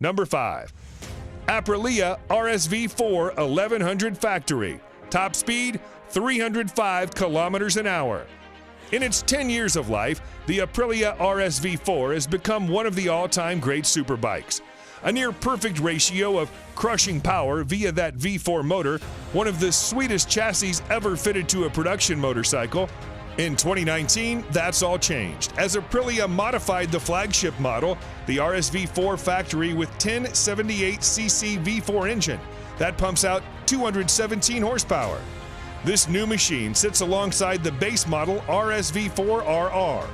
Number 5. Aprilia RSV4 1100 Factory. Top speed, 305 kilometers an hour. In its 10 years of life, the Aprilia RSV4 has become one of the all-time great superbikes. A near-perfect ratio of crushing power via that V4 motor, one of the sweetest chassis ever fitted to a production motorcycle. In 2019, that's all changed, as Aprilia modified the flagship model, the RSV4 Factory, with 1078cc V4 engine that pumps out 217 horsepower. This new machine sits alongside the base model RSV4RR.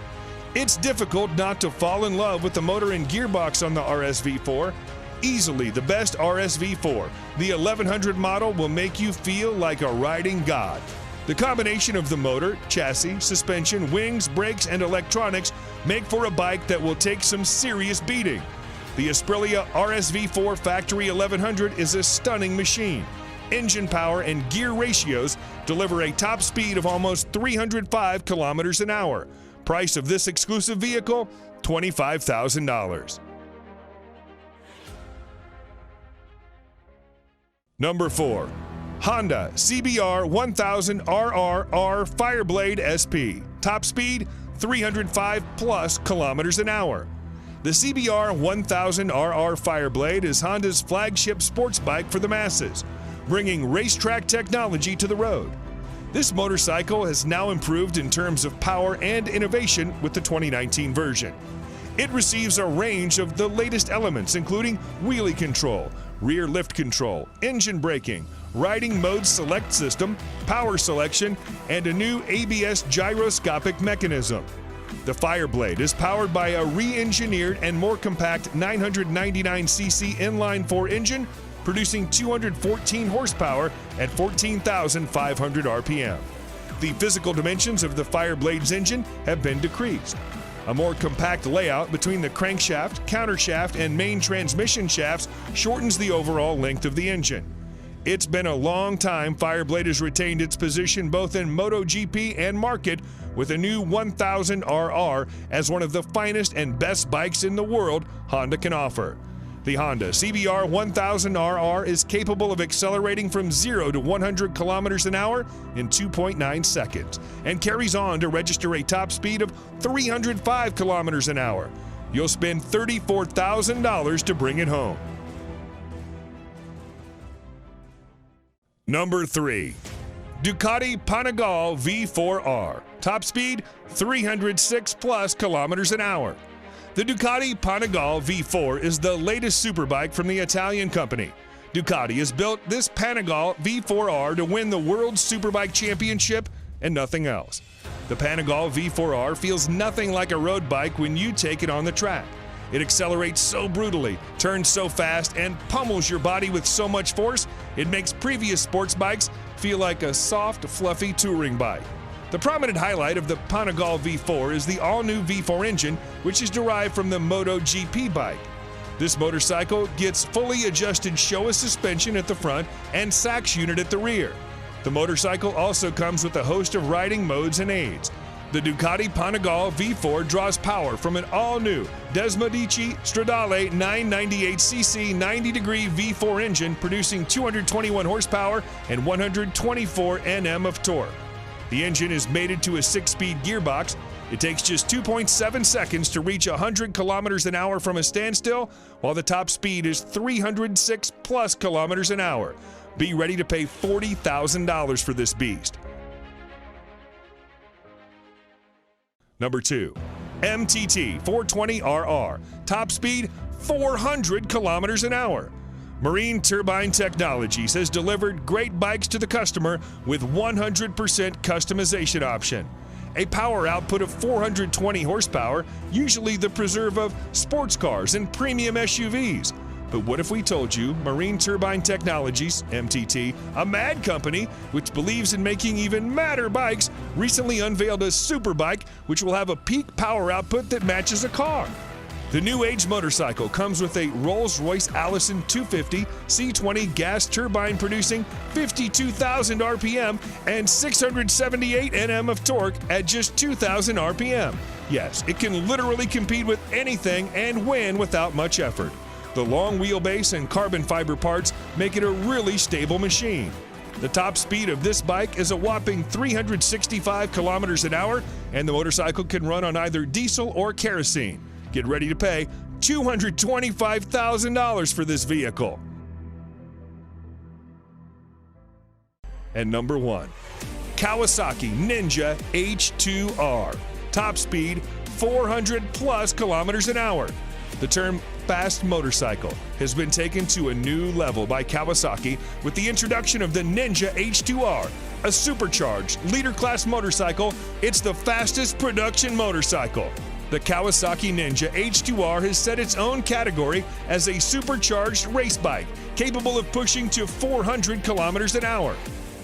It's difficult not to fall in love with the motor and gearbox on the RSV4. Easily the best RSV4, the 1100 model will make you feel like a riding god. The combination of the motor, chassis, suspension, wings, brakes, and electronics make for a bike that will take some serious beating. The Aprilia RSV4 Factory 1100 is a stunning machine. Engine power and gear ratios deliver a top speed of almost 305 kilometers an hour. Price of this exclusive vehicle, $25,000. Number 4. Honda CBR 1000RRR Fireblade SP. Top speed, 305 plus kilometers an hour. The CBR 1000RR Fireblade is Honda's flagship sports bike for the masses, bringing racetrack technology to the road. This motorcycle has now improved in terms of power and innovation with the 2019 version. It receives a range of the latest elements, including wheelie control, rear lift control, engine braking, riding mode select system, power selection, and a new ABS gyroscopic mechanism. The Fireblade is powered by a re-engineered and more compact 999cc inline-4 engine, producing 214 horsepower at 14,500 RPM. The physical dimensions of the Fireblade's engine have been decreased. A more compact layout between the crankshaft, countershaft, and main transmission shafts shortens the overall length of the engine. It's been a long time Fireblade has retained its position both in MotoGP and market, with a new 1000RR as one of the finest and best bikes in the world Honda can offer. The Honda CBR 1000RR is capable of accelerating from 0 to 100 kilometers an hour in 2.9 seconds and carries on to register a top speed of 305 kilometers an hour. You'll spend $34,000 to bring it home. Number 3. Ducati Panigale V4R. Top speed, 306 plus kilometers an hour. The Ducati Panigale V4 is the latest superbike from the Italian company. Ducati has built this Panigale V4R to win the World Superbike Championship and nothing else. The Panigale V4R feels nothing like a road bike when you take it on the track. It accelerates so brutally, turns so fast, and pummels your body with so much force, it makes previous sports bikes feel like a soft, fluffy touring bike. The prominent highlight of the Panigale V4 is the all-new V4 engine, which is derived from the MotoGP bike. This motorcycle gets fully adjusted Showa suspension at the front and Sachs unit at the rear. The motorcycle also comes with a host of riding modes and aids. The Ducati Panigale V4 draws power from an all-new Desmodici Stradale 998cc 90-degree V4 engine, producing 221 horsepower and 124 Nm of torque. The engine is mated to a 6-speed gearbox. It takes just 2.7 seconds to reach 100 kilometers an hour from a standstill, while the top speed is 306 plus kilometers an hour. Be ready to pay $40,000 for this beast. Number 2. MTT 420RR. Top speed, 400 kilometers an hour. Marine Turbine Technologies has delivered great bikes to the customer with 100% customization option. A power output of 420 horsepower, usually the preserve of sports cars and premium SUVs. But what if we told you Marine Turbine Technologies, MTT, a mad company which believes in making even madder bikes, recently unveiled a super bike which will have a peak power output that matches a car? The new age motorcycle comes with a Rolls-Royce Allison 250 C20 gas turbine producing 52,000 RPM and 678 Nm of torque at just 2,000 RPM. Yes, it can literally compete with anything and win without much effort. The long wheelbase and carbon fiber parts make it a really stable machine. The top speed of this bike is a whopping 365 kilometers an hour, and the motorcycle can run on either diesel or kerosene. Get ready to pay $225,000 for this vehicle. And number 1, Kawasaki Ninja H2R. Top speed 400 plus kilometers an hour. The term fast motorcycle has been taken to a new level by Kawasaki with the introduction of the Ninja H2R, a supercharged leader class motorcycle. It's the fastest production motorcycle. The Kawasaki Ninja H2R has set its own category as a supercharged race bike, capable of pushing to 400 kilometers an hour.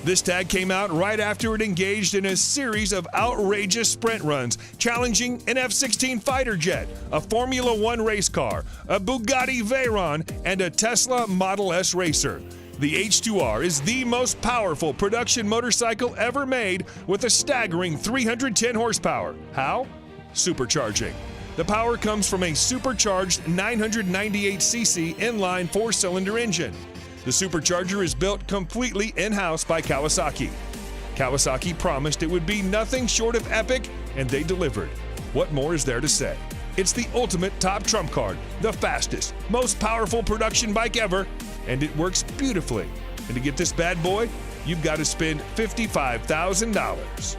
This tag came out right after it engaged in a series of outrageous sprint runs, challenging an F-16 fighter jet, a Formula One race car, a Bugatti Veyron, and a Tesla Model S racer. The H2R is the most powerful production motorcycle ever made with a staggering 310 horsepower. How? Supercharging. The power comes from a supercharged 998cc inline 4-cylinder engine. The supercharger is built completely in-house by Kawasaki. Kawasaki promised it would be nothing short of epic, and they delivered. What more is there to say? It's the ultimate top trump card, the fastest, most powerful production bike ever, and it works beautifully. And to get this bad boy, you've got to spend $55,000.